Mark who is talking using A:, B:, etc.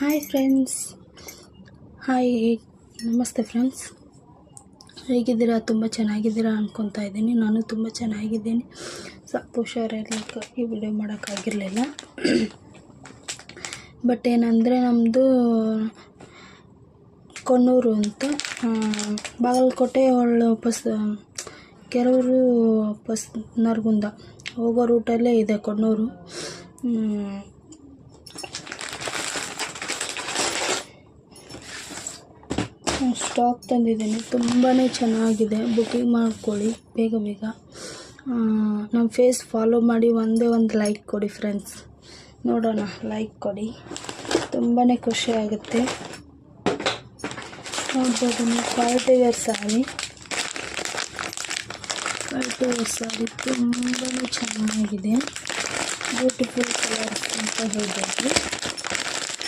A: Hi friends, hi ನಮಸ್ತೆ friends. ಹೇಗಿದ್ದೀರಾ? ತುಂಬ ಚೆನ್ನಾಗಿದ್ದೀರಾ ಅನ್ಕೊತಾ ಇದ್ದೀನಿ. ನಾನು ತುಂಬ ಚೆನ್ನಾಗಿದ್ದೀನಿ. ಸ್ವಲ್ಪ ಹುಷಾರಿರಲಿಕ್ಕಾಗಿ ವಿಡಿಯೋ ಮಾಡೋಕ್ಕಾಗಿರಲಿಲ್ಲ. ಬಟ್ ಏನಂದರೆ ನಮ್ಮದು ಕೊಣ್ಣೂರು ಅಂತ, ಬಾಗಲಕೋಟೆ ವಾಪಸ್ ಕೆರೂರು ವಾಪಸ್ ನರಗುಂದ ಹೋಗೋ ರೂಟಲ್ಲೇ ಇದೆ ಕೊಣ್ಣೂರು. ಸ್ಟಾಕ್ ತಂದಿದ್ದೀನಿ, ತುಂಬಾ ಚೆನ್ನಾಗಿದೆ. ಬುಕ್ಕಿಂಗ್ ಮಾಡ್ಕೊಳ್ಳಿ ಬೇಗ. ನಮ್ಮ ಫೇಸ್ ಫಾಲೋ ಮಾಡಿ ಒಂದು ಲೈಕ್ ಕೊಡಿ ಫ್ರೆಂಡ್ಸ್. ನೋಡೋಣ, ಲೈಕ್ ಕೊಡಿ, ತುಂಬಾ ಖುಷಿ ಆಗುತ್ತೆ. ನೋಡ್ಬೋದು ನೀವು, ಪಾರ್ಟಿ ವೇರ್ ಸ್ಯಾರಿ ತುಂಬಾ ಚೆನ್ನಾಗಿದೆ. ಬ್ಯೂಟಿಫುಲ್ ಕಲರ್ಸ್ ಅಂತ ಹೇಳ್ಬೋದು.